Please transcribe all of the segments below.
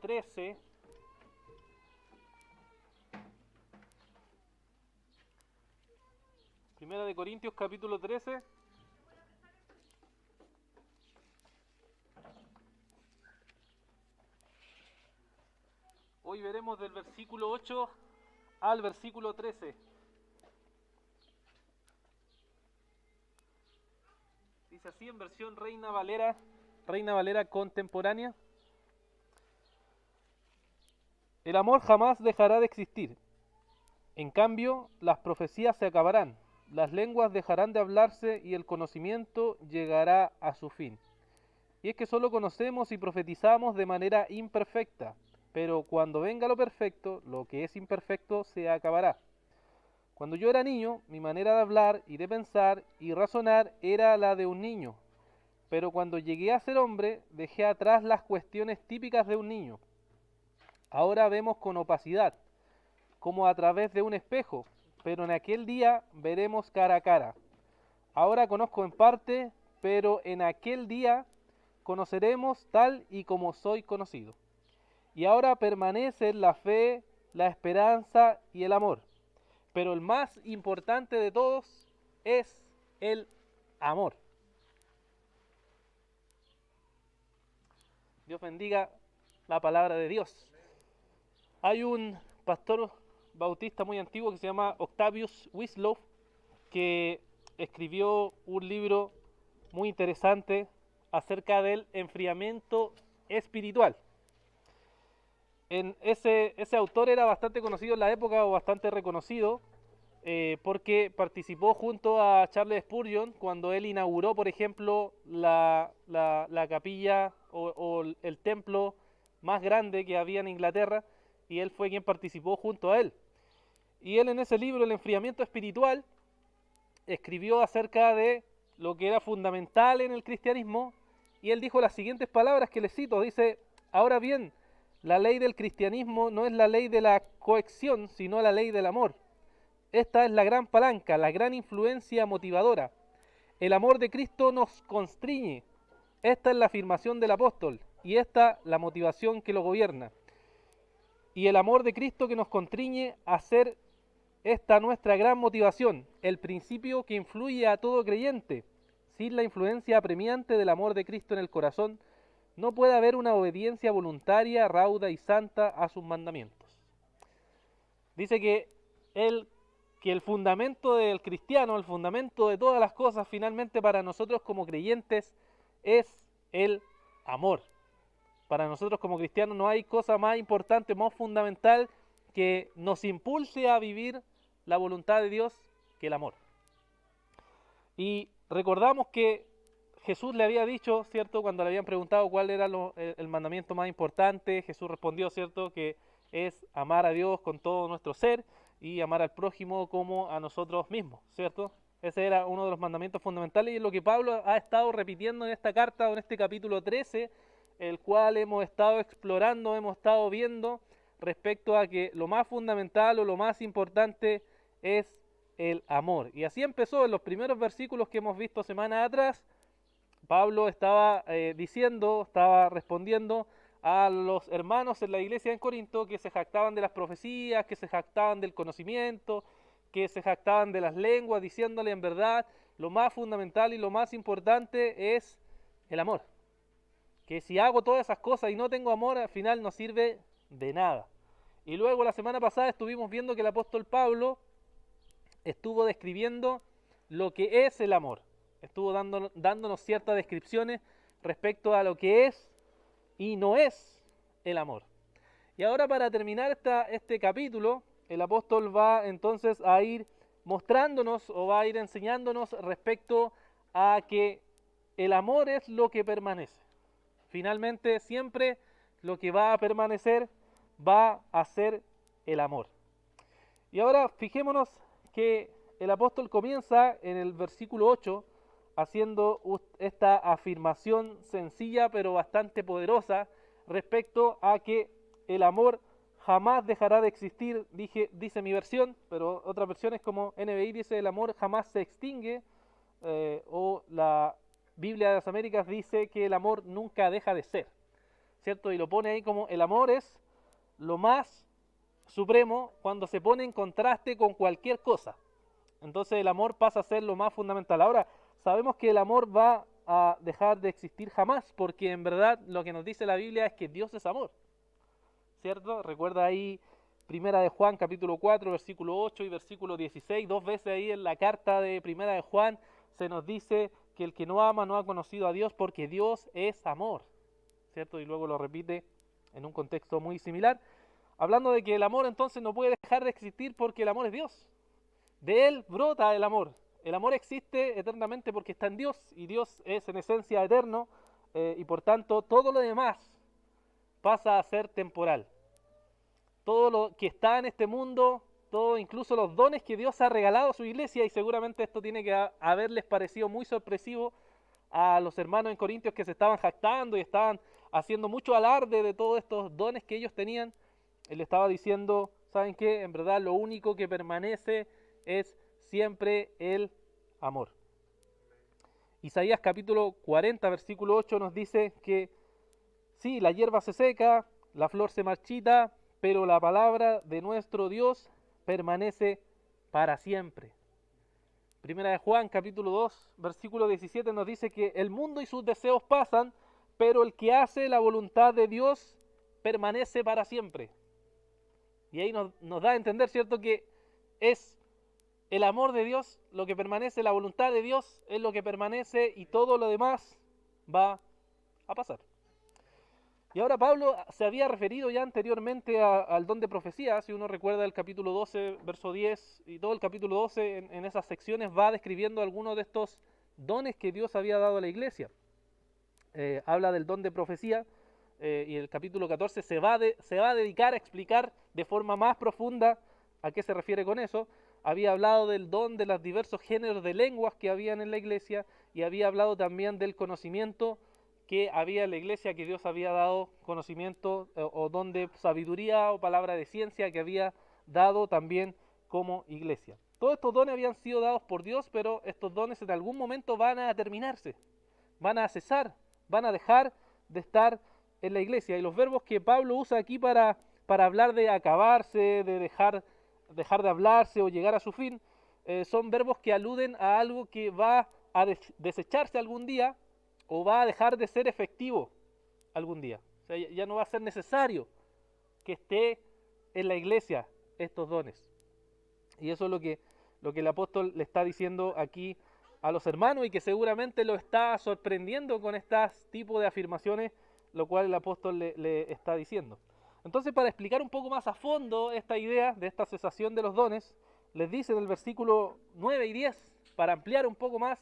13. Primera de Corintios capítulo 13. Hoy veremos del versículo 8 al versículo 13. Dice así en versión Reina Valera contemporánea. El amor jamás dejará de existir. En cambio, las profecías se acabarán, las lenguas dejarán de hablarse y el conocimiento llegará a su fin. Y es que solo conocemos y profetizamos de manera imperfecta, pero cuando venga lo perfecto, lo que es imperfecto se acabará. Cuando yo era niño, mi manera de hablar y de pensar y razonar era la de un niño, pero cuando llegué a ser hombre, dejé atrás las cuestiones típicas de un niño. Ahora vemos con opacidad, como a través de un espejo, pero en aquel día veremos cara a cara. Ahora conozco en parte, pero en aquel día conoceremos tal y como soy conocido. Y ahora permanecen la fe, la esperanza y el amor. Pero el más importante de todos es el amor. Dios bendiga la palabra de Dios. Hay un pastor bautista muy antiguo que se llama Octavius Winslow, que escribió un libro muy interesante acerca del enfriamiento espiritual. Ese autor era bastante conocido en la época, o bastante reconocido, porque participó junto a Charles Spurgeon cuando él inauguró, por ejemplo, la capilla o el templo más grande que había en Inglaterra, y él fue quien participó junto a él. Y él en ese libro, El enfriamiento espiritual, escribió acerca de lo que era fundamental en el cristianismo, y él dijo las siguientes palabras que les cito. Dice: ahora bien, la ley del cristianismo no es la ley de la cohesión, sino la ley del amor. Esta es la gran palanca, la gran influencia motivadora. El amor de Cristo nos constriñe. Esta es la afirmación del apóstol, y esta la motivación que lo gobierna. Y el amor de Cristo que nos constriñe a ser esta nuestra gran motivación, el principio que influye a todo creyente. Sin la influencia apremiante del amor de Cristo en el corazón, no puede haber una obediencia voluntaria, rauda y santa a sus mandamientos. Dice que el fundamento del cristiano, el fundamento de todas las cosas, finalmente para nosotros como creyentes, es el amor. Para nosotros como cristianos no hay cosa más importante, más fundamental, que nos impulse a vivir la voluntad de Dios que el amor. Y recordamos que Jesús le había dicho, ¿cierto?, cuando le habían preguntado cuál era el mandamiento más importante, Jesús respondió, ¿cierto?, que es amar a Dios con todo nuestro ser y amar al prójimo como a nosotros mismos, ¿cierto? Ese era uno de los mandamientos fundamentales, y es lo que Pablo ha estado repitiendo en esta carta, o en este capítulo 13, el cual hemos estado explorando, hemos estado viendo respecto a que lo más fundamental o lo más importante es el amor. Y así empezó en los primeros versículos que hemos visto semanas atrás. Pablo estaba estaba respondiendo a los hermanos en la iglesia en Corinto que se jactaban de las profecías, que se jactaban del conocimiento, que se jactaban de las lenguas, diciéndole en verdad lo más fundamental y lo más importante es el amor. Que si hago todas esas cosas y no tengo amor, al final no sirve de nada. Y luego la semana pasada estuvimos viendo que el apóstol Pablo estuvo describiendo lo que es el amor. Estuvo dándonos ciertas descripciones respecto a lo que es y no es el amor. Y ahora, para terminar este capítulo, el apóstol va entonces a ir mostrándonos, o va a ir enseñándonos respecto a que el amor es lo que permanece. Finalmente, siempre lo que va a permanecer va a ser el amor. Y ahora fijémonos que el apóstol comienza en el versículo 8 haciendo esta afirmación sencilla pero bastante poderosa respecto a que el amor jamás dejará de existir. Dice mi versión, pero otras versiones como NBI dice el amor jamás se extingue, o la Biblia de las Américas dice que el amor nunca deja de ser. ¿cierto? Y lo pone ahí como el amor es lo más supremo cuando se pone en contraste con cualquier cosa. Entonces el amor pasa a ser lo más fundamental. Ahora, sabemos que el amor va a dejar de existir jamás, porque en verdad lo que nos dice la Biblia es que Dios es amor, ¿cierto? Recuerda ahí Primera de Juan, capítulo 4, versículo 8 y versículo 16, dos veces ahí en la carta de Primera de Juan se nos dice que el que no ama no ha conocido a Dios porque Dios es amor, ¿cierto? Y luego lo repite en un contexto muy similar, hablando de que el amor entonces no puede dejar de existir porque el amor es Dios. De él brota el amor. El amor existe eternamente porque está en Dios y Dios es en esencia eterno y por tanto todo lo demás pasa a ser temporal. Todo lo que está en este mundo, todo, incluso los dones que Dios ha regalado a su iglesia, y seguramente esto tiene que haberles parecido muy sorpresivo a los hermanos en Corintios que se estaban jactando y estaban haciendo mucho alarde de todos estos dones que ellos tenían. Él estaba diciendo, ¿saben qué? En verdad lo único que permanece es siempre el amor. Isaías capítulo 40, versículo 8 nos dice que sí, la hierba se seca, la flor se marchita, pero la palabra de nuestro Dios permanece para siempre. Primera de Juan capítulo 2, versículo 17 nos dice que el mundo y sus deseos pasan, pero el que hace la voluntad de Dios permanece para siempre. Y ahí nos da a entender, ¿cierto?, que es el amor de Dios lo que permanece, la voluntad de Dios es lo que permanece y todo lo demás va a pasar. Y ahora Pablo se había referido ya anteriormente al don de profecía, si uno recuerda el capítulo 12, verso 10, y todo el capítulo 12 en esas secciones va describiendo algunos de estos dones que Dios había dado a la iglesia. Habla del don de profecía, y el capítulo 14 se va a dedicar a explicar de forma más profunda a qué se refiere con eso. Había hablado del don de los diversos géneros de lenguas que habían en la iglesia y había hablado también del conocimiento que había en la iglesia, que Dios había dado conocimiento o don de sabiduría o palabra de ciencia que había dado también como iglesia. Todos estos dones habían sido dados por Dios, pero estos dones en algún momento van a terminarse, van a cesar, van a dejar de estar en la iglesia. Y los verbos que Pablo usa aquí para hablar de acabarse, de dejar de hablarse o llegar a su fin, son verbos que aluden a algo que va a desecharse algún día o va a dejar de ser efectivo algún día. O sea, ya no va a ser necesario que esté en la iglesia estos dones. Y eso es lo que el apóstol le está diciendo aquí a los hermanos y que seguramente lo está sorprendiendo con este tipo de afirmaciones, lo cual el apóstol le está diciendo. Entonces, para explicar un poco más a fondo esta idea de esta cesación de los dones, les dice en el versículo 9 y 10, para ampliar un poco más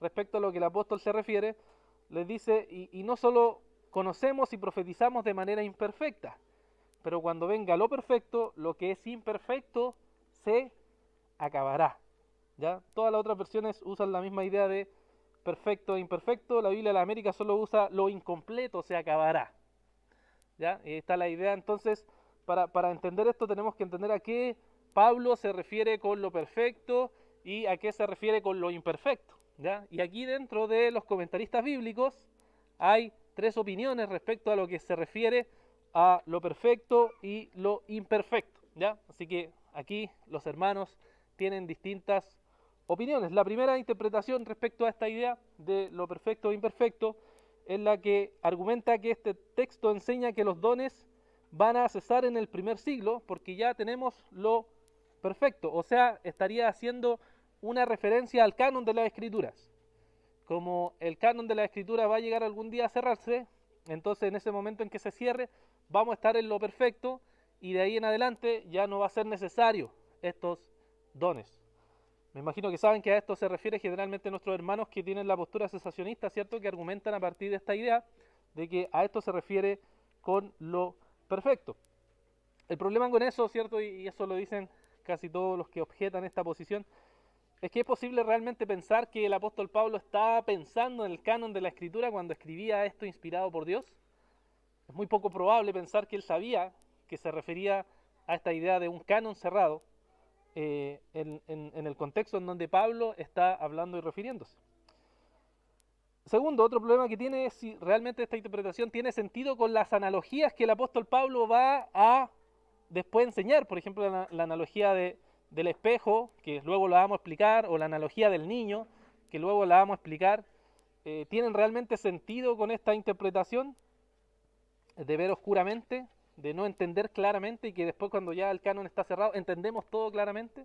respecto a lo que el apóstol se refiere, les dice, y no solo conocemos y profetizamos de manera imperfecta, pero cuando venga lo perfecto, lo que es imperfecto se acabará. ¿Ya? Todas las otras versiones usan la misma idea de perfecto e imperfecto. La Biblia de la América solo usa lo incompleto se acabará. ¿Ya? Y está la idea. Entonces, para entender esto tenemos que entender a qué Pablo se refiere con lo perfecto y a qué se refiere con lo imperfecto. ¿Ya? Y aquí dentro de los comentaristas bíblicos hay tres opiniones respecto a lo que se refiere a lo perfecto y lo imperfecto. ¿Ya? Así que aquí los hermanos tienen distintas opiniones. La primera interpretación respecto a esta idea de lo perfecto e imperfecto es la que argumenta que este texto enseña que los dones van a cesar en el primer siglo porque ya tenemos lo perfecto, o sea, estaría haciendo una referencia al canon de las escrituras. Como el canon de la escritura va a llegar algún día a cerrarse, entonces en ese momento en que se cierre, vamos a estar en lo perfecto y de ahí en adelante ya no va a ser necesario estos dones. Me imagino que saben que a esto se refiere generalmente nuestros hermanos que tienen la postura cesacionista, ¿cierto? Que argumentan a partir de esta idea de que a esto se refiere con lo perfecto. El problema con eso, ¿cierto? Y eso lo dicen casi todos los que objetan esta posición, es que es posible realmente pensar que el apóstol Pablo estaba pensando en el canon de la escritura cuando escribía esto inspirado por Dios. Es muy poco probable pensar que él sabía que se refería a esta idea de un canon cerrado en, el contexto en donde Pablo está hablando y refiriéndose. Segundo, otro problema que tiene es si realmente esta interpretación tiene sentido con las analogías que el apóstol Pablo va a después enseñar. Por ejemplo, la analogía del espejo, que luego la vamos a explicar, o la analogía del niño, que luego la vamos a explicar. ¿Tienen realmente sentido con esta interpretación de ver oscuramente, de no entender claramente y que después cuando ya el canon está cerrado entendemos todo claramente?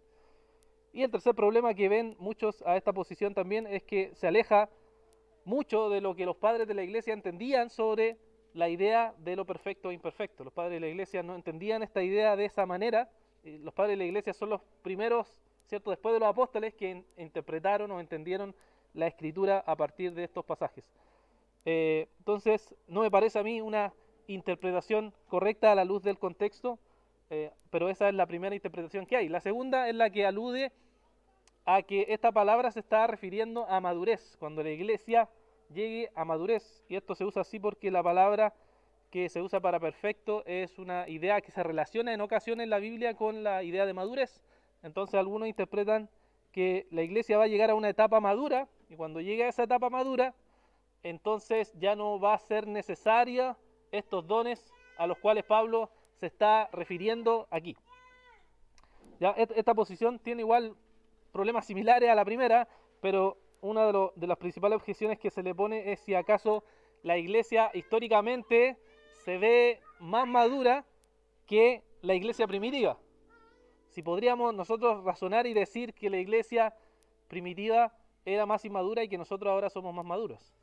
Y el tercer problema que ven muchos a esta posición también es que se aleja mucho de lo que los padres de la iglesia entendían sobre la idea de lo perfecto e imperfecto. Los padres de la iglesia no entendían esta idea de esa manera. Los padres de la iglesia son los primeros, ¿cierto?, después de los apóstoles, que interpretaron o entendieron la escritura a partir de estos pasajes. Entonces, no me parece a mí una interpretación correcta a la luz del contexto, pero esa es la primera interpretación que hay. La segunda es la que alude a que esta palabra se está refiriendo a madurez, cuando la iglesia llegue a madurez. Y esto se usa así porque la palabra que se usa para perfecto es una idea que se relaciona en ocasiones en la Biblia con la idea de madurez. Entonces algunos interpretan que la iglesia va a llegar a una etapa madura, y cuando llegue a esa etapa madura, entonces ya no va a ser necesaria estos dones a los cuales Pablo se está refiriendo aquí. Ya, esta posición tiene igual problemas similares a la primera, pero una de las principales objeciones que se le pone es si acaso la iglesia históricamente se ve más madura que la iglesia primitiva. Si podríamos nosotros razonar y decir que la iglesia primitiva era más inmadura y que nosotros ahora somos más maduros.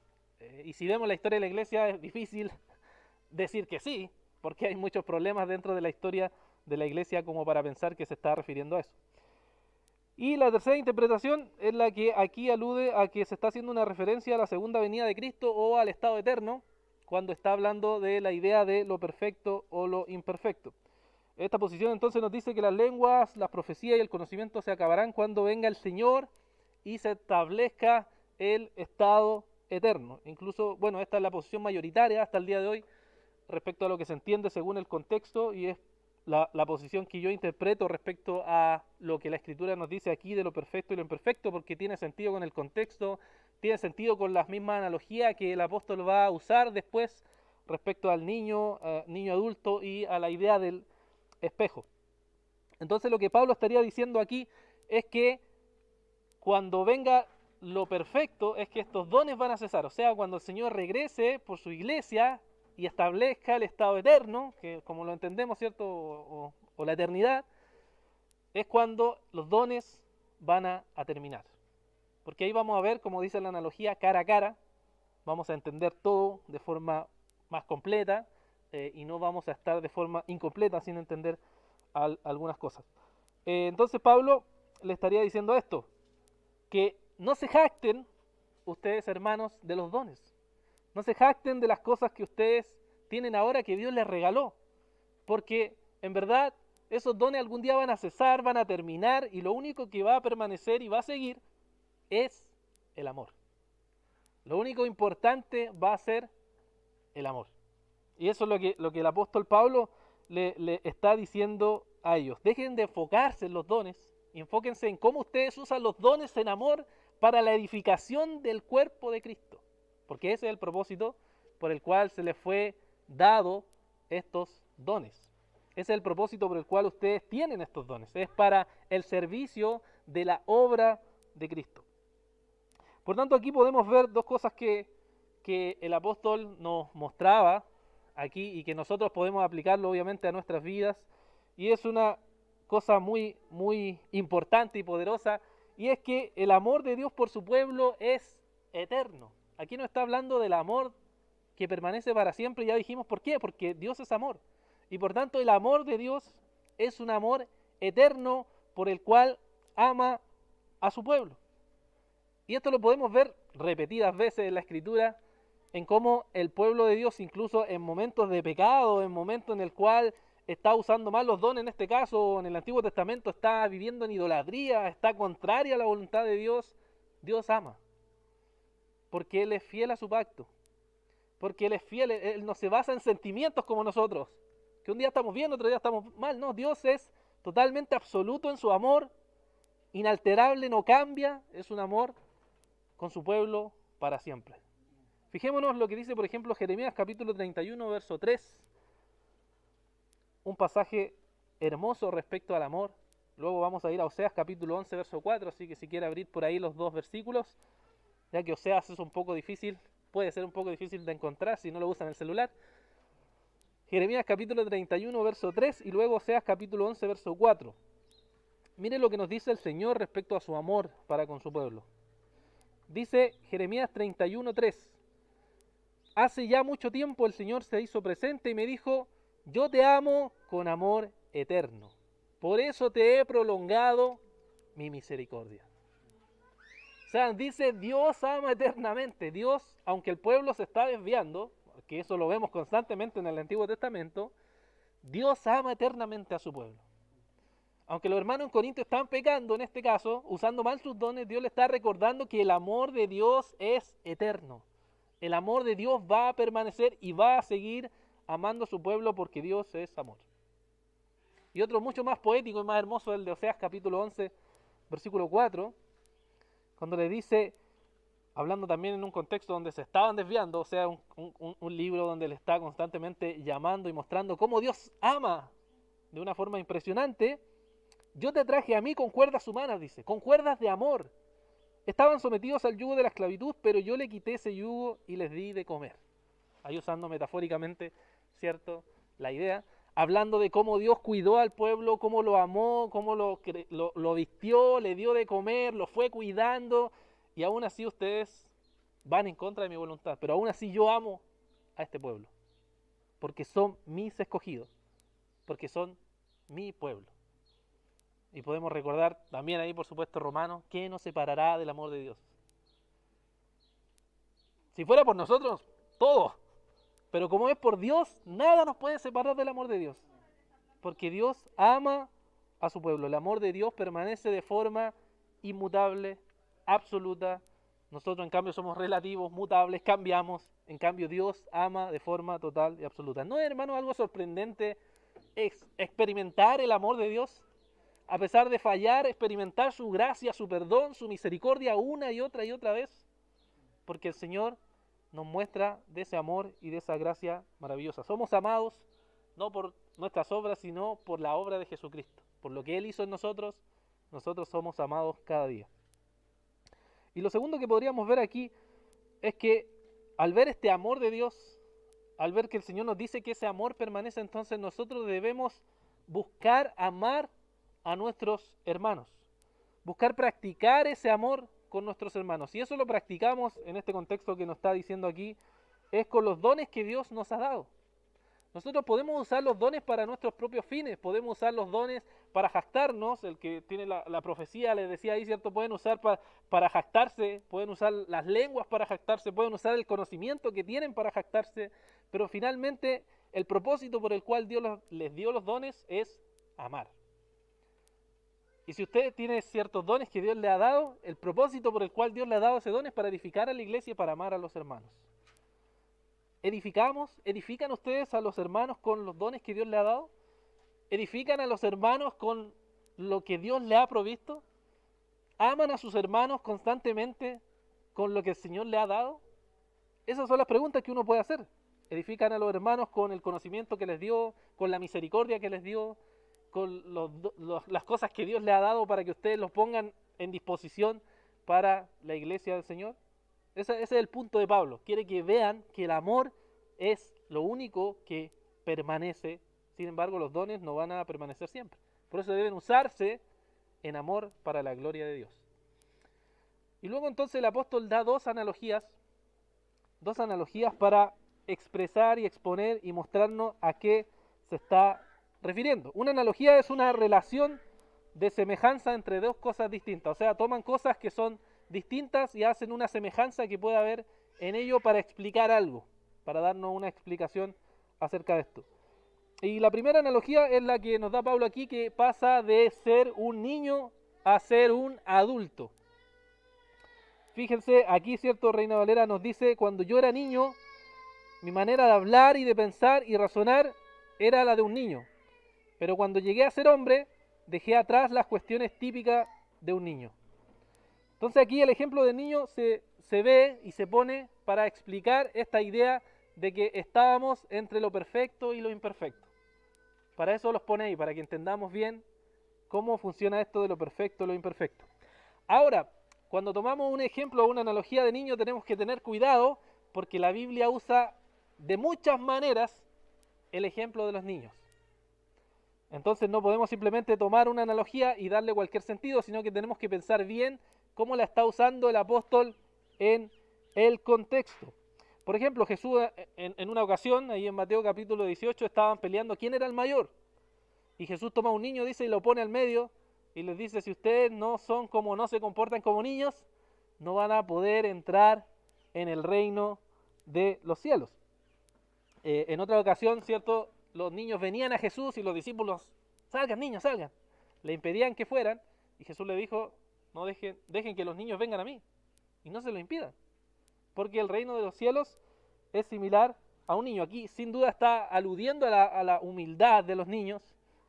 Y si vemos la historia de la iglesia es difícil decir que sí, porque hay muchos problemas dentro de la historia de la iglesia como para pensar que se está refiriendo a eso. Y la tercera interpretación es la que aquí alude a que se está haciendo una referencia a la segunda venida de Cristo o al estado eterno, cuando está hablando de la idea de lo perfecto o lo imperfecto. Esta posición entonces nos dice que las lenguas, las profecías y el conocimiento se acabarán cuando venga el Señor y se establezca el estado eterno. Incluso, bueno, esta es la posición mayoritaria hasta el día de hoy respecto a lo que se entiende según el contexto, y es la posición que yo interpreto respecto a lo que la Escritura nos dice aquí de lo perfecto y lo imperfecto, porque tiene sentido con el contexto, tiene sentido con las mismas analogías que el apóstol va a usar después respecto al niño, niño adulto y a la idea del espejo. Entonces lo que Pablo estaría diciendo aquí es que cuando venga lo perfecto es que estos dones van a cesar, o sea, cuando el Señor regrese por su iglesia y establezca el estado eterno, que como lo entendemos, ¿cierto? O la eternidad, es cuando los dones van a terminar. Porque ahí vamos a ver, como dice la analogía, cara a cara, vamos a entender todo de forma más completa y no vamos a estar de forma incompleta sin entender algunas cosas. Entonces Pablo le estaría diciendo esto, que no se jacten ustedes, hermanos, de los dones. No se jacten de las cosas que ustedes tienen ahora que Dios les regaló, porque en verdad esos dones algún día van a cesar, van a terminar, y lo único que va a permanecer y va a seguir es el amor. Lo único importante va a ser el amor. Y eso es lo que el apóstol Pablo le está diciendo a ellos. Dejen de enfocarse en los dones y enfóquense en cómo ustedes usan los dones en amor para la edificación del cuerpo de Cristo. Porque ese es el propósito por el cual se les fue dado estos dones. Ese es el propósito por el cual ustedes tienen estos dones. Es para el servicio de la obra de Cristo. Por tanto, aquí podemos ver dos cosas que el apóstol nos mostraba aquí y que nosotros podemos aplicarlo obviamente a nuestras vidas. Y es una cosa muy, muy importante y poderosa, y es que el amor de Dios por su pueblo es eterno. Aquí no está hablando del amor que permanece para siempre, ya dijimos por qué, porque Dios es amor. Y por tanto el amor de Dios es un amor eterno por el cual ama a su pueblo. Y esto lo podemos ver repetidas veces en la Escritura, en cómo el pueblo de Dios, incluso en momentos de pecado, en momentos en el cual está usando mal los dones, en este caso en el Antiguo Testamento está viviendo en idolatría, está contraria a la voluntad de Dios, Dios ama. Porque Él es fiel a su pacto. Porque Él es fiel, Él no se basa en sentimientos como nosotros. Que un día estamos bien, otro día estamos mal. No, Dios es totalmente absoluto en su amor, inalterable, no cambia, es un amor con su pueblo para siempre. Fijémonos lo que dice, por ejemplo, Jeremías capítulo 31, verso 3. Un pasaje hermoso respecto al amor. Luego vamos a ir a Oseas capítulo 11, verso 4, así que si quiere abrir por ahí los dos versículos, ya que Oseas es un poco difícil, puede ser un poco difícil de encontrar si no lo usan en el celular. Jeremías capítulo 31, verso 3 y luego Oseas capítulo 11, verso 4. Mire lo que nos dice el Señor respecto a su amor para con su pueblo. Dice Jeremías 31, 3. Hace ya mucho tiempo el Señor se hizo presente y me dijo, yo te amo con amor eterno. Por eso te he prolongado mi misericordia. O sea, dice Dios ama eternamente. Dios, aunque el pueblo se está desviando, que eso lo vemos constantemente en el Antiguo Testamento, Dios ama eternamente a su pueblo. Aunque los hermanos en Corinto están pecando en este caso, usando mal sus dones, Dios le está recordando que el amor de Dios es eterno. El amor de Dios va a permanecer y va a seguir amando a su pueblo porque Dios es amor. Y otro mucho más poético y más hermoso es el de Oseas capítulo 11, versículo 4, cuando le dice, hablando también en un contexto donde se estaban desviando, o sea, un libro donde le está constantemente llamando y mostrando cómo Dios ama de una forma impresionante. Yo te traje a mí con cuerdas humanas, dice, con cuerdas de amor. Estaban sometidos al yugo de la esclavitud, pero yo le quité ese yugo y les di de comer. Ahí usando metafóricamente, ¿cierto?, la idea, hablando de cómo Dios cuidó al pueblo, cómo lo amó, cómo lo vistió, le dio de comer, lo fue cuidando, y aún así ustedes van en contra de mi voluntad, pero aún así yo amo a este pueblo, porque son mis escogidos, porque son mi pueblo. Y podemos recordar también ahí, por supuesto, Romanos, ¿qué nos separará del amor de Dios? Si fuera por nosotros, todo. Pero como es por Dios, nada nos puede separar del amor de Dios. Porque Dios ama a su pueblo. El amor de Dios permanece de forma inmutable, absoluta. Nosotros en cambio somos relativos, mutables, cambiamos. En cambio Dios ama de forma total y absoluta. ¿No es, hermano, algo sorprendente experimentar el amor de Dios? A pesar de fallar, experimentar su gracia, su perdón, su misericordia una y otra vez. Porque el Señor nos muestra de ese amor y de esa gracia maravillosa. Somos amados no por nuestras obras, sino por la obra de Jesucristo. Por lo que Él hizo en nosotros, nosotros somos amados cada día. Y lo segundo que podríamos ver aquí es que al ver este amor de Dios, al ver que el Señor nos dice que ese amor permanece, entonces nosotros debemos buscar amar a nuestros hermanos, buscar practicar ese amor con nuestros hermanos. Y eso lo practicamos en este contexto que nos está diciendo aquí, es con los dones que Dios nos ha dado. Nosotros podemos usar los dones para nuestros propios fines, podemos usar los dones para jactarnos, el que tiene la profecía, les decía ahí, ¿cierto? Pueden usar para jactarse, pueden usar las lenguas para jactarse, pueden usar el conocimiento que tienen para jactarse, pero finalmente el propósito por el cual Dios les dio los dones es amar. Y si usted tiene ciertos dones que Dios le ha dado, el propósito por el cual Dios le ha dado ese don es para edificar a la iglesia y para amar a los hermanos. ¿Edifican ustedes a los hermanos con los dones que Dios le ha dado? ¿Edifican a los hermanos con lo que Dios le ha provisto? ¿Aman a sus hermanos constantemente con lo que el Señor le ha dado? Esas son las preguntas que uno puede hacer. ¿Edifican a los hermanos con el conocimiento que les dio, con la misericordia que les dio, con las cosas que Dios le ha dado para que ustedes los pongan en disposición para la iglesia del Señor? Ese es el punto de Pablo. Quiere que vean que el amor es lo único que permanece. Sin embargo, los dones no van a permanecer siempre. Por eso deben usarse en amor para la gloria de Dios. Y luego entonces el apóstol da dos analogías para expresar y exponer y mostrarnos a qué se está refiriendo. Una analogía es una relación de semejanza entre dos cosas distintas. O sea, toman cosas que son distintas y hacen una semejanza que puede haber en ello para explicar algo, para darnos una explicación acerca de esto. Y la primera analogía es la que nos da Pablo aquí, que pasa de ser un niño a ser un adulto. Fíjense, aquí, cierto, Reina Valera nos dice, cuando yo era niño, mi manera de hablar y de pensar y razonar era la de un niño. Pero cuando llegué a ser hombre, dejé atrás las cuestiones típicas de un niño. Entonces aquí el ejemplo del niño se ve y se pone para explicar esta idea de que estábamos entre lo perfecto y lo imperfecto. Para eso los pone ahí, para que entendamos bien cómo funciona esto de lo perfecto y lo imperfecto. Ahora, cuando tomamos un ejemplo o una analogía de niño tenemos que tener cuidado porque la Biblia usa de muchas maneras el ejemplo de los niños. Entonces no podemos simplemente tomar una analogía y darle cualquier sentido, sino que tenemos que pensar bien cómo la está usando el apóstol en el contexto. Por ejemplo, Jesús en una ocasión, ahí en Mateo capítulo 18, estaban peleando quién era el mayor. Y Jesús toma a un niño, dice, y lo pone al medio, y les dice, si ustedes no son como, no se comportan como niños, no van a poder entrar en el reino de los cielos. En otra ocasión, ¿cierto? Los niños venían a Jesús y los discípulos, salgan niños, salgan. Le impedían que fueran, y Jesús le dijo, no dejen que los niños vengan a mí, y no se lo impidan. Porque el reino de los cielos es similar a un niño. Aquí sin duda está aludiendo a la humildad de los niños,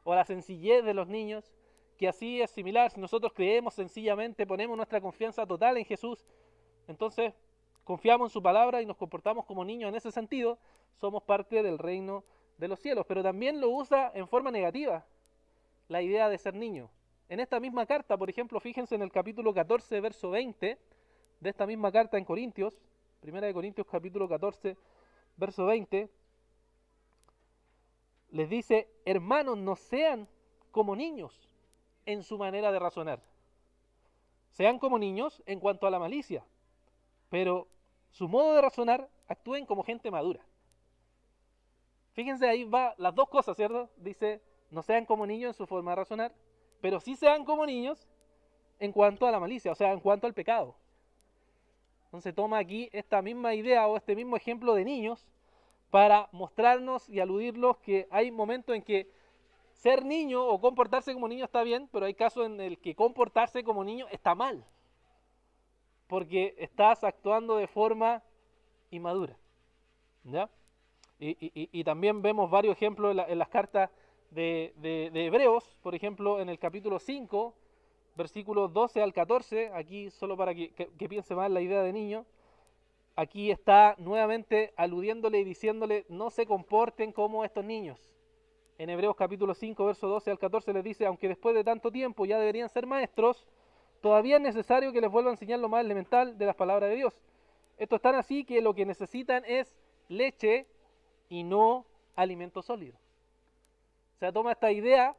o a la sencillez de los niños, que así es similar. Si nosotros creemos sencillamente, ponemos nuestra confianza total en Jesús, entonces confiamos en su palabra y nos comportamos como niños en ese sentido, somos parte del reino de los cielos. Pero también lo usa en forma negativa, la idea de ser niño. En esta misma carta, por ejemplo, fíjense en el capítulo 14, verso 20, de esta misma carta en Corintios, Primera de Corintios capítulo 14, verso 20, les dice, hermanos, no sean como niños en su manera de razonar. Sean como niños en cuanto a la malicia, pero su modo de razonar actúen como gente madura. Fíjense, ahí va las dos cosas, ¿cierto? Dice, no sean como niños en su forma de razonar, pero sí sean como niños en cuanto a la malicia, o sea, en cuanto al pecado. Entonces toma aquí esta misma idea o este mismo ejemplo de niños para mostrarnos y aludirlos que hay momentos en que ser niño o comportarse como niño está bien, pero hay casos en el que comportarse como niño está mal, porque estás actuando de forma inmadura, ¿ya? Y también vemos varios ejemplos en las cartas de Hebreos, por ejemplo, en el capítulo 5, versículos 12 al 14, aquí solo para que piense más la idea de niño, aquí está nuevamente aludiéndole y diciéndole, no se comporten como estos niños. En Hebreos capítulo 5, verso 12 al 14 les dice, aunque después de tanto tiempo ya deberían ser maestros, todavía es necesario que les vuelva a enseñar lo más elemental de las palabras de Dios. Esto es tan así que lo que necesitan es leche y no alimento sólido. O sea, toma esta idea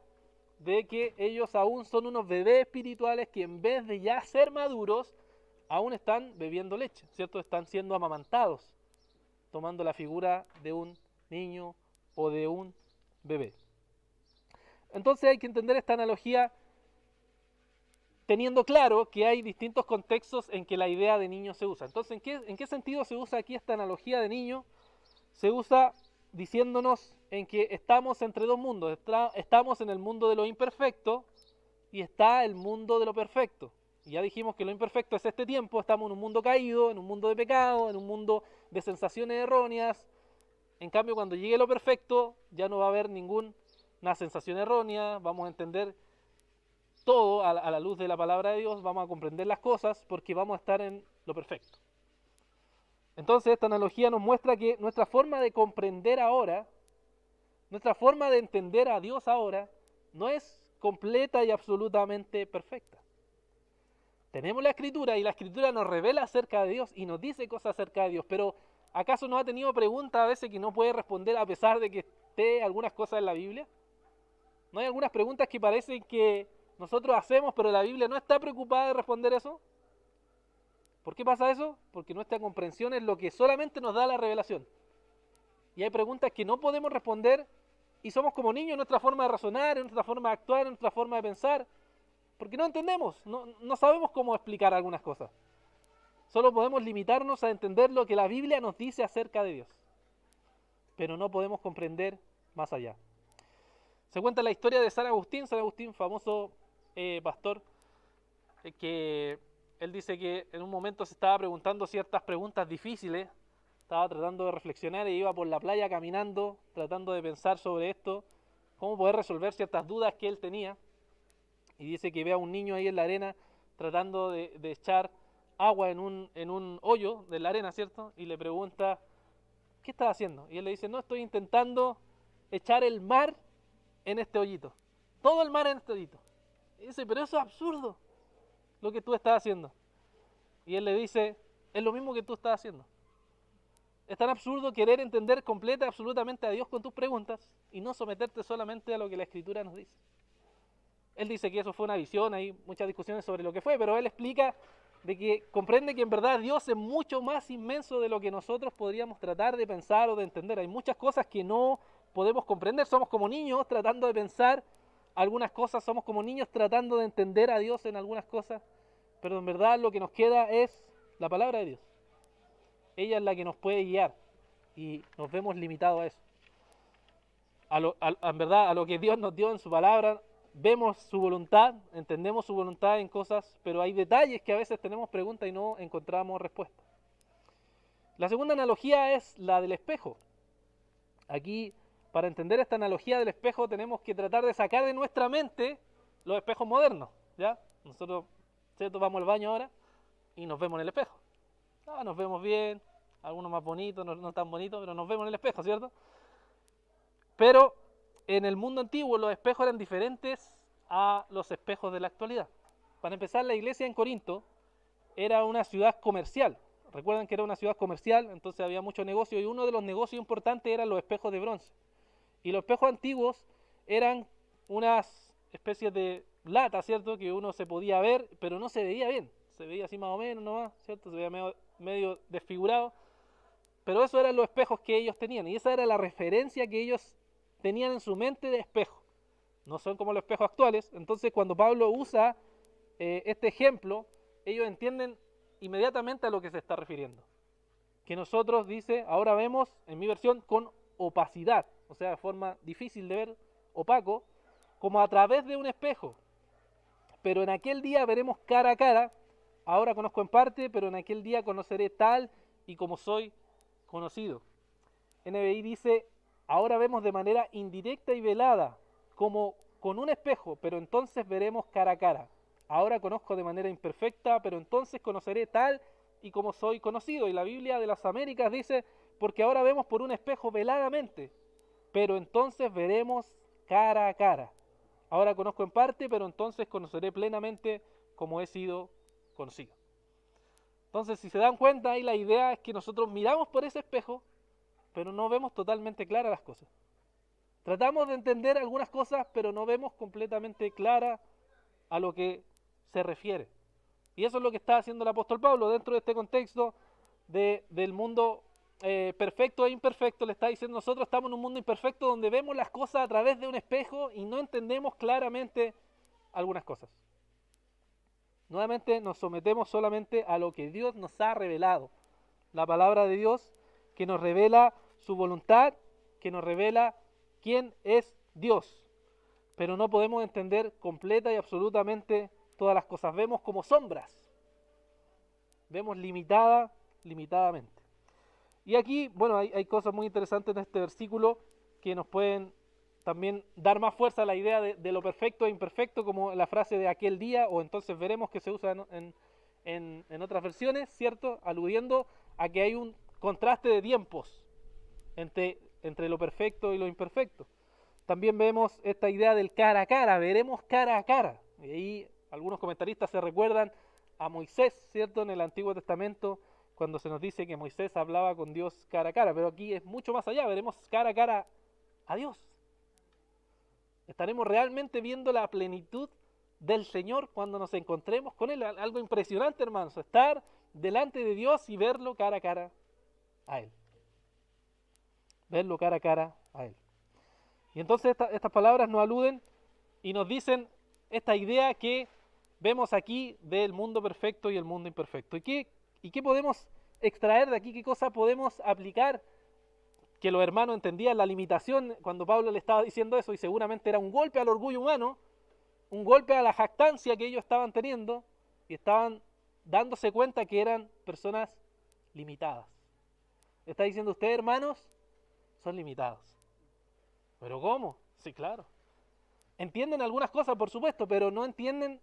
de que ellos aún son unos bebés espirituales que en vez de ya ser maduros, aún están bebiendo leche, ¿cierto? Están siendo amamantados, tomando la figura de un niño o de un bebé. Entonces hay que entender esta analogía teniendo claro que hay distintos contextos en que la idea de niño se usa. Entonces, ¿en qué sentido se usa aquí esta analogía de niño? Se usa diciéndonos en que estamos entre dos mundos. Estamos en el mundo de lo imperfecto y está el mundo de lo perfecto. Y ya dijimos que lo imperfecto es este tiempo, estamos en un mundo caído, en un mundo de pecado, en un mundo de sensaciones erróneas. En cambio, cuando llegue lo perfecto, ya no va a haber ninguna sensación errónea, vamos a entender todo a la luz de la palabra de Dios, vamos a comprender las cosas porque vamos a estar en lo perfecto. Entonces esta analogía nos muestra que nuestra forma de comprender ahora, nuestra forma de entender a Dios ahora, no es completa y absolutamente perfecta. Tenemos la Escritura y la Escritura nos revela acerca de Dios y nos dice cosas acerca de Dios, pero ¿acaso no ha tenido preguntas a veces que no puede responder a pesar de que esté algunas cosas en la Biblia? ¿No hay algunas preguntas que parecen que nosotros hacemos, pero la Biblia no está preocupada de responder eso? ¿Por qué pasa eso? Porque nuestra comprensión es lo que solamente nos da la revelación. Y hay preguntas que no podemos responder y somos como niños en nuestra forma de razonar, en nuestra forma de actuar, en nuestra forma de pensar, porque no entendemos, no sabemos cómo explicar algunas cosas. Solo podemos limitarnos a entender lo que la Biblia nos dice acerca de Dios, pero no podemos comprender más allá. Se cuenta la historia de San Agustín, famoso pastor, que él dice que en un momento se estaba preguntando ciertas preguntas difíciles, estaba tratando de reflexionar e iba por la playa caminando, tratando de pensar sobre esto, cómo poder resolver ciertas dudas que él tenía, y dice que ve a un niño ahí en la arena tratando de echar agua en un hoyo de la arena, ¿cierto? Y le pregunta, ¿qué estás haciendo? Y él le dice, no, estoy intentando echar el mar en este hoyito. Todo el mar en este hoyito. Y dice, pero eso es absurdo lo que tú estás haciendo. Y él le dice, es lo mismo que tú estás haciendo. Es tan absurdo querer entender completa y absolutamente a Dios con tus preguntas y no someterte solamente a lo que la Escritura nos dice. Él dice que eso fue una visión, hay muchas discusiones sobre lo que fue, pero él explica de que comprende que en verdad Dios es mucho más inmenso de lo que nosotros podríamos tratar de pensar o de entender. Hay muchas cosas que no podemos comprender, somos como niños tratando de pensar algunas cosas, somos como niños tratando de entender a Dios en algunas cosas, pero en verdad lo que nos queda es la palabra de Dios. Ella es la que nos puede guiar y nos vemos limitados a eso. En verdad, a lo que Dios nos dio en su palabra, vemos su voluntad, entendemos su voluntad en cosas, pero hay detalles que a veces tenemos preguntas y no encontramos respuesta. La segunda analogía es la del espejo. Aquí, para entender esta analogía del espejo, tenemos que tratar de sacar de nuestra mente los espejos modernos, ¿ya? Nosotros, ¿cierto? Vamos al baño ahora y nos vemos en el espejo. Nos vemos bien, algunos más bonitos, no tan bonitos, pero nos vemos en el espejo, ¿cierto? Pero en el mundo antiguo los espejos eran diferentes a los espejos de la actualidad. Para empezar, la iglesia en Corinto era una ciudad comercial. Recuerdan que era una ciudad comercial, entonces había mucho negocio y uno de los negocios importantes eran los espejos de bronce. Y los espejos antiguos eran unas especies de lata, ¿cierto? Que uno se podía ver, pero no se veía bien. Se veía así más o menos nomás, ¿cierto? Se veía medio desfigurado. Pero esos eran los espejos que ellos tenían y esa era la referencia que ellos tenían en su mente de espejo. No son como los espejos actuales. Entonces cuando Pablo usa este ejemplo, ellos entienden inmediatamente a lo que se está refiriendo. Que nosotros, dice, ahora vemos, en mi versión, con opacidad, o sea, de forma difícil de ver, opaco, como a través de un espejo. Pero en aquel día veremos cara a cara, ahora conozco en parte, pero en aquel día conoceré tal y como soy conocido. NBI dice, ahora vemos de manera indirecta y velada, como con un espejo, pero entonces veremos cara a cara. Ahora conozco de manera imperfecta, pero entonces conoceré tal y como soy conocido. Y la Biblia de las Américas dice, porque ahora vemos por un espejo veladamente, pero entonces veremos cara a cara. Ahora conozco en parte, pero entonces conoceré plenamente como he sido conocido. Entonces, si se dan cuenta, ahí la idea es que nosotros miramos por ese espejo, pero no vemos totalmente claras las cosas. Tratamos de entender algunas cosas, pero no vemos completamente clara a lo que se refiere. Y eso es lo que está haciendo el apóstol Pablo dentro de este contexto del mundo perfecto e imperfecto. Le está diciendo, nosotros estamos en un mundo imperfecto donde vemos las cosas a través de un espejo y no entendemos claramente algunas cosas. Nuevamente nos sometemos solamente a lo que Dios nos ha revelado. La palabra de Dios que nos revela su voluntad, que nos revela quién es Dios. Pero no podemos entender completa y absolutamente todas las cosas. Vemos como sombras. Vemos limitadamente. Y aquí, bueno, hay cosas muy interesantes en este versículo que nos pueden también dar más fuerza a la idea de lo perfecto e imperfecto, como la frase de aquel día, o entonces veremos que se usa en otras versiones, ¿cierto? Aludiendo a que hay un contraste de tiempos entre lo perfecto y lo imperfecto. También vemos esta idea del cara a cara, veremos cara a cara. Y ahí algunos comentaristas se recuerdan a Moisés, ¿cierto? En el Antiguo Testamento, cuando se nos dice que Moisés hablaba con Dios cara a cara, pero aquí es mucho más allá, veremos cara a cara a Dios. Estaremos realmente viendo la plenitud del Señor cuando nos encontremos con Él. Algo impresionante, hermanos, estar delante de Dios y verlo cara a cara a Él. Verlo cara a cara a Él. Y entonces estas palabras nos aluden y nos dicen esta idea que vemos aquí del mundo perfecto y el mundo imperfecto. ¿Y qué podemos extraer de aquí? ¿Qué cosa podemos aplicar? Que los hermanos entendían la limitación cuando Pablo le estaba diciendo eso y seguramente era un golpe al orgullo humano, un golpe a la jactancia que ellos estaban teniendo y estaban dándose cuenta que eran personas limitadas. Está diciendo usted, hermanos, son limitados. ¿Pero cómo? Sí, claro. Entienden algunas cosas, por supuesto, pero no entienden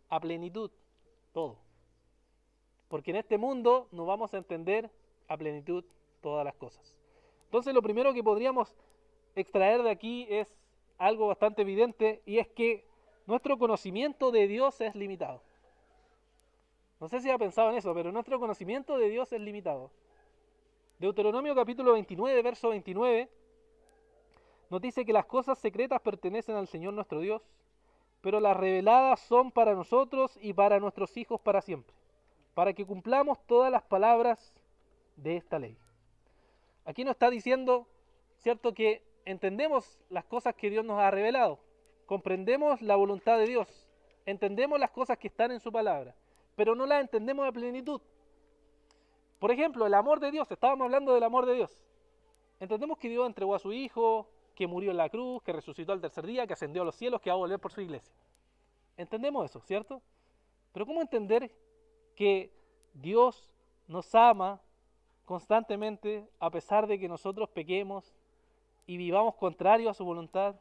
a plenitud. todo. Porque en este mundo no vamos a entender a plenitud todas las cosas. Entonces lo primero que podríamos extraer de aquí es algo bastante evidente, y es que nuestro conocimiento de Dios es limitado. No sé si ha pensado en eso, pero nuestro conocimiento de Dios es limitado. Deuteronomio capítulo 29, verso 29, nos dice que las cosas secretas pertenecen al Señor nuestro Dios, pero las reveladas son para nosotros y para nuestros hijos para siempre, para que cumplamos todas las palabras de esta ley. Aquí nos está diciendo, ¿cierto?, que entendemos las cosas que Dios nos ha revelado, comprendemos la voluntad de Dios, entendemos las cosas que están en su palabra, pero no las entendemos a plenitud. Por ejemplo, el amor de Dios, estábamos hablando del amor de Dios. Entendemos que Dios entregó a su Hijo, que murió en la cruz, que resucitó al tercer día, que ascendió a los cielos, que va a volver por su iglesia. Entendemos eso, ¿cierto? Pero ¿cómo entender que Dios nos ama constantemente a pesar de que nosotros pequemos y vivamos contrario a su voluntad,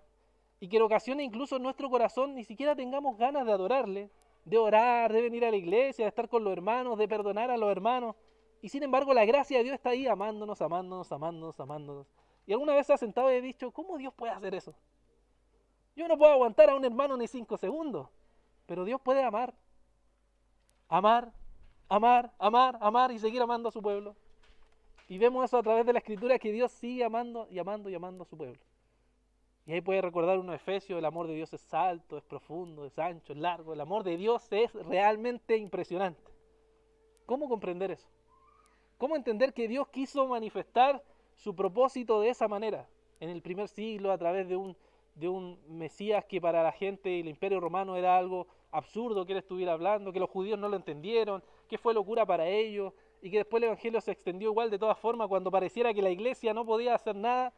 y que en ocasiones incluso en nuestro corazón ni siquiera tengamos ganas de adorarle, de orar, de venir a la iglesia, de estar con los hermanos, de perdonar a los hermanos, y sin embargo la gracia de Dios está ahí amándonos, amándonos, amándonos, amándonos? Y alguna vez se ha sentado y he dicho, ¿cómo Dios puede hacer eso? Yo no puedo aguantar a un hermano ni 5 segundos, pero Dios puede amar, amar, amar, amar, amar y seguir amando a su pueblo. Y vemos eso a través de la Escritura, que Dios sigue amando y amando y amando a su pueblo. Y ahí puede recordar uno de Efesios, el amor de Dios es alto, es profundo, es ancho, es largo. El amor de Dios es realmente impresionante. ¿Cómo comprender eso? ¿Cómo entender que Dios quiso manifestar su propósito de esa manera? En el primer siglo, a través de un Mesías que para la gente y el Imperio Romano era algo absurdo que él estuviera hablando, que los judíos no lo entendieron, que fue locura para ellos, y que después el Evangelio se extendió igual de todas formas cuando pareciera que la iglesia no podía hacer nada,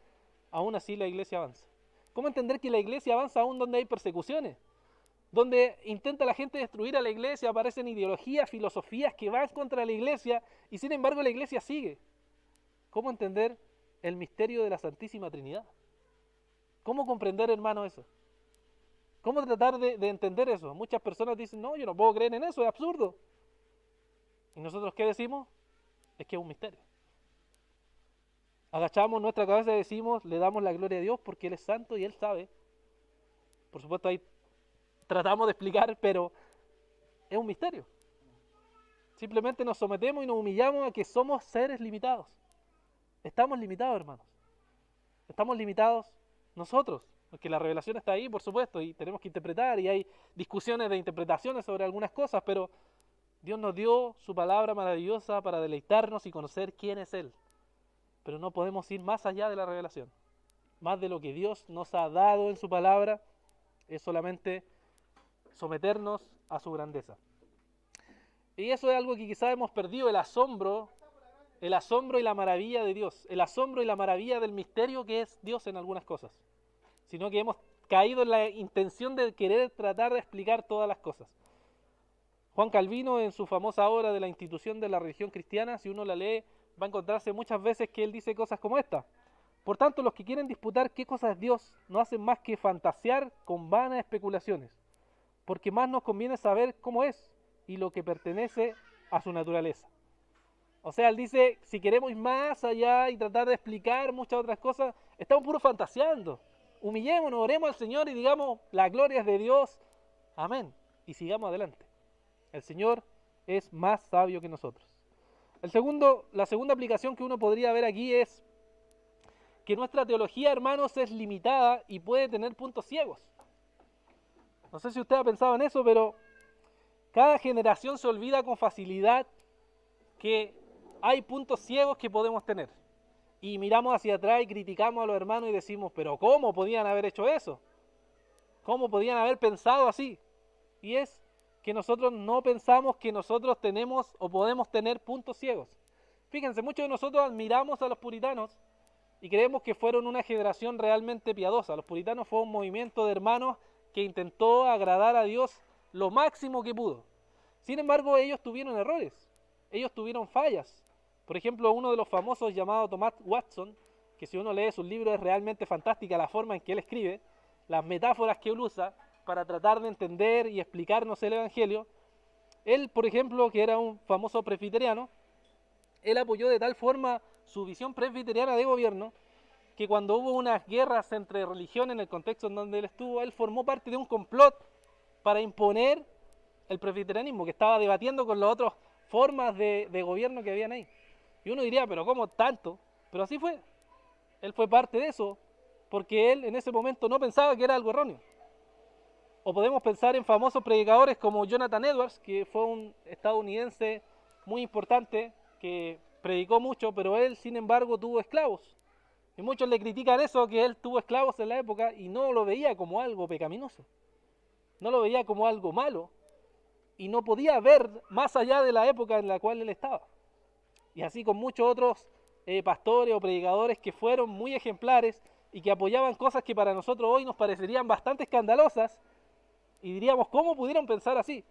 aún así la iglesia avanza. ¿Cómo entender que la iglesia avanza aún donde hay persecuciones? Donde intenta la gente destruir a la iglesia, aparecen ideologías, filosofías que van contra la iglesia, y sin embargo la iglesia sigue. ¿Cómo entender el misterio de la Santísima Trinidad? ¿Cómo comprender, hermano, eso? ¿Cómo tratar de entender eso? Muchas personas dicen, no, yo no puedo creer en eso, es absurdo. ¿Y nosotros qué decimos? Es que es un misterio. Agachamos nuestra cabeza y decimos, le damos la gloria a Dios porque Él es santo y Él sabe. Por supuesto ahí tratamos de explicar, pero es un misterio. Simplemente nos sometemos y nos humillamos a que somos seres limitados. Estamos limitados, hermanos. Estamos limitados nosotros, porque la revelación está ahí, por supuesto, y tenemos que interpretar, y hay discusiones de interpretaciones sobre algunas cosas, pero Dios nos dio su palabra maravillosa para deleitarnos y conocer quién es Él. Pero no podemos ir más allá de la revelación. Más de lo que Dios nos ha dado en su palabra, es solamente someternos a su grandeza. Y eso es algo que quizás hemos perdido, el asombro y la maravilla de Dios, el asombro y la maravilla del misterio que es Dios en algunas cosas, sino que hemos caído en la intención de querer tratar de explicar todas las cosas. Juan Calvino, en su famosa obra de la institución de la religión cristiana, si uno la lee, va a encontrarse muchas veces que él dice cosas como esta: por tanto, los que quieren disputar qué cosa es Dios no hacen más que fantasear con vanas especulaciones, porque más nos conviene saber cómo es y lo que pertenece a su naturaleza. O sea, él dice, si queremos ir más allá y tratar de explicar muchas otras cosas, estamos puro fantaseando. Humillémonos, oremos al Señor y digamos, la gloria es de Dios, amén, y sigamos adelante. El Señor es más sabio que nosotros. La segunda aplicación que uno podría ver aquí es que nuestra teología, hermanos, es limitada y puede tener puntos ciegos. No sé si usted ha pensado en eso, pero cada generación se olvida con facilidad que hay puntos ciegos que podemos tener. Y miramos hacia atrás y criticamos a los hermanos y decimos, pero ¿cómo podían haber hecho eso? ¿Cómo podían haber pensado así? Y es que nosotros no pensamos que nosotros tenemos o podemos tener puntos ciegos. Fíjense, muchos de nosotros admiramos a los puritanos y creemos que fueron una generación realmente piadosa. Los puritanos fue un movimiento de hermanos que intentó agradar a Dios lo máximo que pudo. Sin embargo, ellos tuvieron errores, ellos tuvieron fallas. Por ejemplo, uno de los famosos llamado Thomas Watson, que si uno lee sus libros es realmente fantástica la forma en que él escribe, las metáforas que él usa para tratar de entender y explicarnos el Evangelio. Él, por ejemplo, que era un famoso presbiteriano, él apoyó de tal forma su visión presbiteriana de gobierno que cuando hubo unas guerras entre religiones en el contexto en donde él estuvo, él formó parte de un complot para imponer el presbiterianismo, que estaba debatiendo con las otras formas de gobierno que habían ahí. Y uno diría, pero ¿cómo tanto? Pero así fue. Él fue parte de eso, porque él en ese momento no pensaba que era algo erróneo. O podemos pensar en famosos predicadores como Jonathan Edwards, que fue un estadounidense muy importante, que predicó mucho, pero él, sin embargo, tuvo esclavos. Y muchos le critican eso, que él tuvo esclavos en la época y no lo veía como algo pecaminoso. No lo veía como algo malo. Y no podía ver más allá de la época en la cual él estaba. Y así con muchos otros pastores o predicadores que fueron muy ejemplares y que apoyaban cosas que para nosotros hoy nos parecerían bastante escandalosas y diríamos, ¿cómo pudieron pensar así?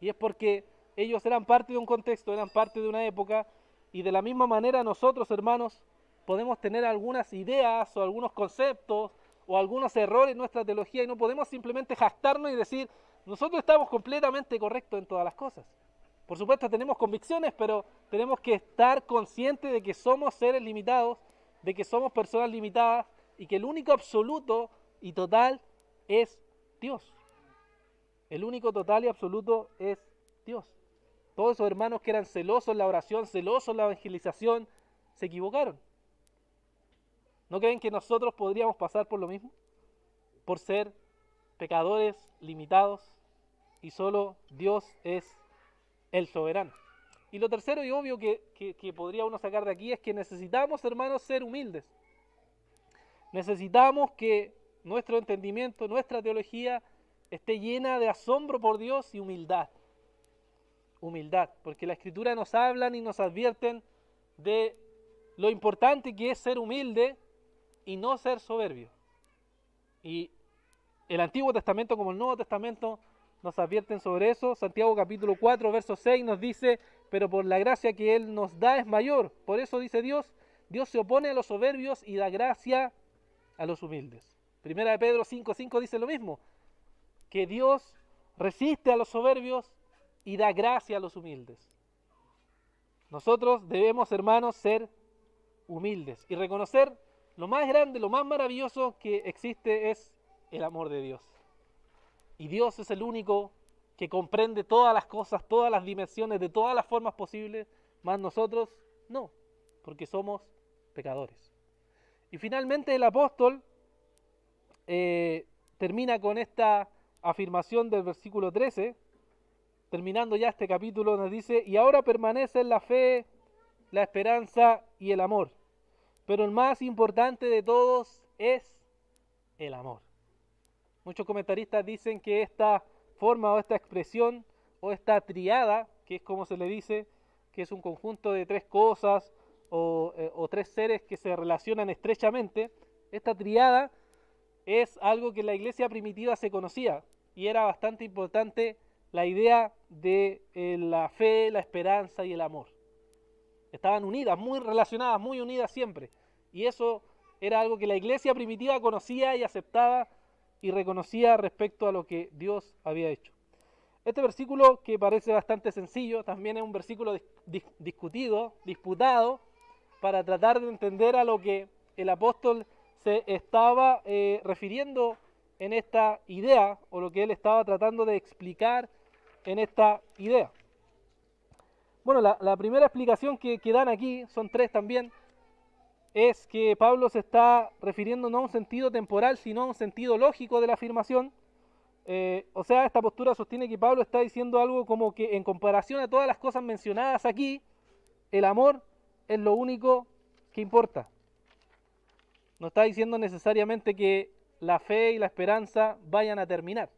Y es porque ellos eran parte de un contexto, eran parte de una época, y de la misma manera nosotros, hermanos, podemos tener algunas ideas o algunos conceptos o algunos errores en nuestra teología y no podemos simplemente jactarnos y decir, nosotros estamos completamente correctos en todas las cosas. Por supuesto tenemos convicciones, pero tenemos que estar conscientes de que somos seres limitados, de que somos personas limitadas y que el único absoluto y total es Dios. El único total y absoluto es Dios. Todos esos hermanos que eran celosos en la oración, celosos en la evangelización, se equivocaron. ¿No creen que nosotros podríamos pasar por lo mismo? Por ser pecadores limitados y solo Dios es el soberano. Y lo tercero y obvio que podría uno sacar de aquí es que necesitamos, hermanos, ser humildes. Necesitamos que nuestro entendimiento, nuestra teología esté llena de asombro por Dios y humildad. Humildad, porque la Escritura nos hablan y nos advierten de lo importante que es ser humilde y no ser soberbio. Y el Antiguo Testamento como el Nuevo Testamento nos advierten sobre eso. Santiago capítulo 4, verso 6 nos dice, pero por la gracia que Él nos da es mayor. Por eso dice Dios, Dios se opone a los soberbios y da gracia a los humildes. Primera de Pedro 5:5 dice lo mismo, que Dios resiste a los soberbios y da gracia a los humildes. Nosotros debemos, hermanos, ser humildes y reconocer lo más grande, lo más maravilloso que existe es el amor de Dios. Y Dios es el único que comprende todas las cosas, todas las dimensiones, de todas las formas posibles, más nosotros no, porque somos pecadores. Y finalmente el apóstol termina con esta afirmación del versículo 13, terminando ya este capítulo, nos dice, y ahora permanecen la fe, la esperanza y el amor, pero el más importante de todos es el amor. Muchos comentaristas dicen que esta forma o esta expresión o esta triada, que es como se le dice, que es un conjunto de tres cosas o tres seres que se relacionan estrechamente, esta triada es algo que en la iglesia primitiva se conocía y era bastante importante la idea de la fe, la esperanza y el amor. Estaban unidas, muy relacionadas, muy unidas siempre. Y eso era algo que la iglesia primitiva conocía y aceptaba y reconocía respecto a lo que Dios había hecho. Este versículo, que parece bastante sencillo, también es un versículo discutido, disputado, para tratar de entender a lo que el apóstol se estaba refiriendo en esta idea, o lo que él estaba tratando de explicar en esta idea. Bueno, la primera explicación que dan aquí, son tres también, es que Pablo se está refiriendo no a un sentido temporal, sino a un sentido lógico de la afirmación. O sea, esta postura sostiene que Pablo está diciendo algo como que en comparación a todas las cosas mencionadas aquí, el amor es lo único que importa. No está diciendo necesariamente que la fe y la esperanza vayan a terminar,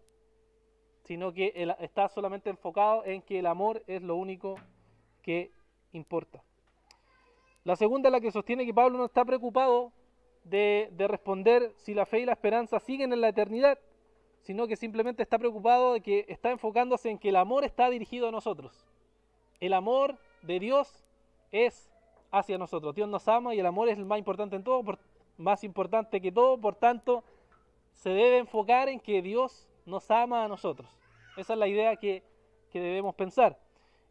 sino que está solamente enfocado en que el amor es lo único que importa. La segunda es la que sostiene que Pablo no está preocupado de responder si la fe y la esperanza siguen en la eternidad, sino que simplemente está preocupado de que está enfocándose en que el amor está dirigido a nosotros. El amor de Dios es hacia nosotros. Dios nos ama y el amor es el más importante en todo, más importante que todo, por tanto, se debe enfocar en que Dios nos ama a nosotros. Esa es la idea que que debemos pensar.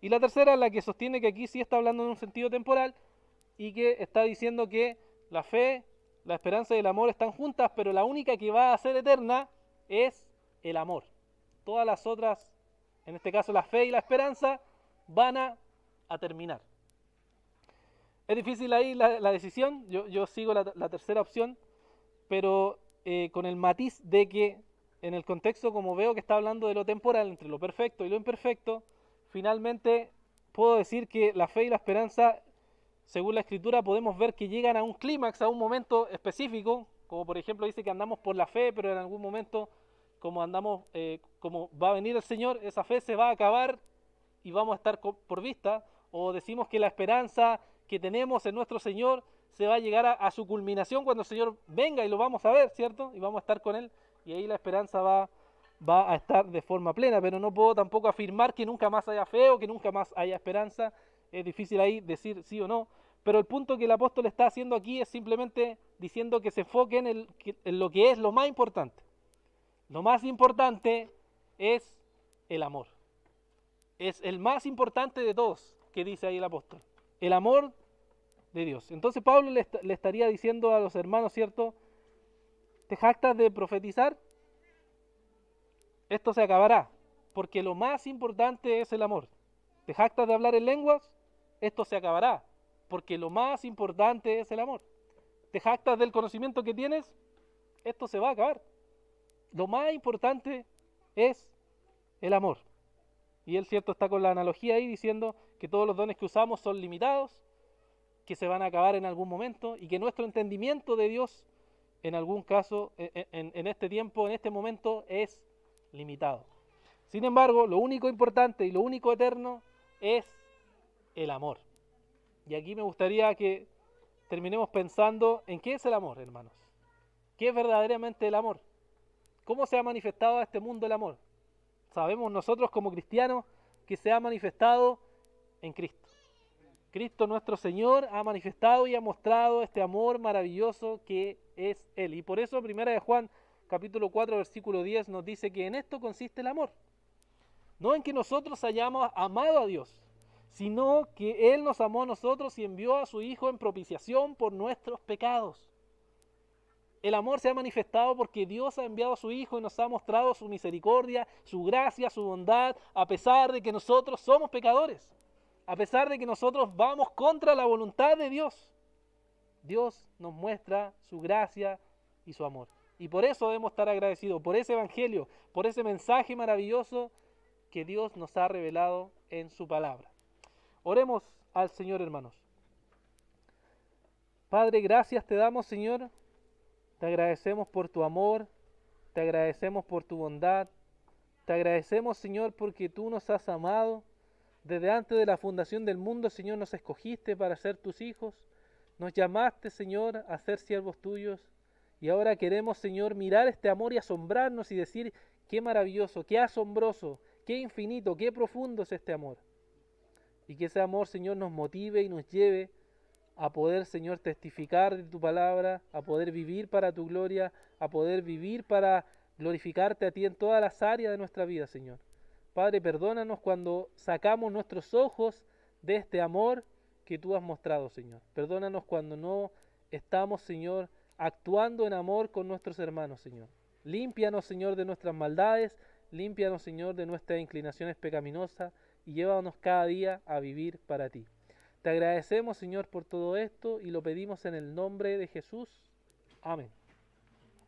Y la tercera es la que sostiene que aquí sí está hablando en un sentido temporal y que está diciendo que la fe, la esperanza y el amor están juntas, pero la única que va a ser eterna es el amor. Todas las otras, en este caso la fe y la esperanza, van a terminar. Es difícil ahí la decisión, yo sigo la tercera opción, pero con el matiz de que en el contexto, como veo que está hablando de lo temporal, entre lo perfecto y lo imperfecto, finalmente puedo decir que la fe y la esperanza, según la Escritura, podemos ver que llegan a un clímax, a un momento específico, como por ejemplo dice que andamos por la fe, pero en algún momento, como andamos, como va a venir el Señor, esa fe se va a acabar y vamos a estar por vista, o decimos que la esperanza que tenemos en nuestro Señor se va a llegar a su culminación cuando el Señor venga y lo vamos a ver, ¿cierto? Y vamos a estar con Él, y ahí la esperanza va a estar de forma plena, pero no puedo tampoco afirmar que nunca más haya fe o que nunca más haya esperanza. Es difícil ahí decir sí o no, pero el punto que el apóstol está haciendo aquí es simplemente diciendo que se enfoque en lo que es lo más importante. Lo más importante es el amor. Es el más importante de todos, que dice ahí el apóstol. El amor de Dios. Entonces Pablo le estaría diciendo a los hermanos, ¿cierto? ¿Te jactas de profetizar? Esto se acabará, porque lo más importante es el amor. ¿Te jactas de hablar en lenguas? Esto se acabará, porque lo más importante es el amor. ¿Te jactas del conocimiento que tienes? Esto se va a acabar. Lo más importante es el amor. Y él, cierto, está con la analogía ahí diciendo que todos los dones que usamos son limitados, que se van a acabar en algún momento y que nuestro entendimiento de Dios en algún caso, en este tiempo, en este momento, es limitado. Sin embargo, lo único importante y lo único eterno es el amor. Y aquí me gustaría que terminemos pensando en qué es el amor, hermanos. ¿Qué es verdaderamente el amor? ¿Cómo se ha manifestado a este mundo el amor? Sabemos nosotros como cristianos que se ha manifestado en Cristo. Cristo nuestro Señor ha manifestado y ha mostrado este amor maravilloso que es Él. Y por eso 1 de Juan capítulo 4 versículo 10 nos dice que en esto consiste el amor. No en que nosotros hayamos amado a Dios, sino que Él nos amó a nosotros y envió a su Hijo en propiciación por nuestros pecados. El amor se ha manifestado porque Dios ha enviado a su Hijo y nos ha mostrado su misericordia, su gracia, su bondad, a pesar de que nosotros somos pecadores, a pesar de que nosotros vamos contra la voluntad de Dios. Dios nos muestra su gracia y su amor. Y por eso debemos estar agradecidos, por ese evangelio, por ese mensaje maravilloso que Dios nos ha revelado en su palabra. Oremos al Señor, hermanos. Padre, gracias te damos, Señor. Te agradecemos por tu amor, te agradecemos por tu bondad, te agradecemos, Señor, porque tú nos has amado. Desde antes de la fundación del mundo, Señor, nos escogiste para ser tus hijos. Nos llamaste, Señor, a ser siervos tuyos. Y ahora queremos, Señor, mirar este amor y asombrarnos y decir, qué maravilloso, qué asombroso, qué infinito, qué profundo es este amor. Y que ese amor, Señor, nos motive y nos lleve a poder, Señor, testificar de tu palabra, a poder vivir para tu gloria, a poder vivir para glorificarte a ti en todas las áreas de nuestra vida, Señor. Padre, perdónanos cuando sacamos nuestros ojos de este amor que tú has mostrado, Señor. Perdónanos cuando no estamos, Señor, actuando en amor con nuestros hermanos, Señor. Límpianos, Señor, de nuestras maldades, límpianos, Señor, de nuestras inclinaciones pecaminosas y llévanos cada día a vivir para ti. Te agradecemos, Señor, por todo esto y lo pedimos en el nombre de Jesús. Amén.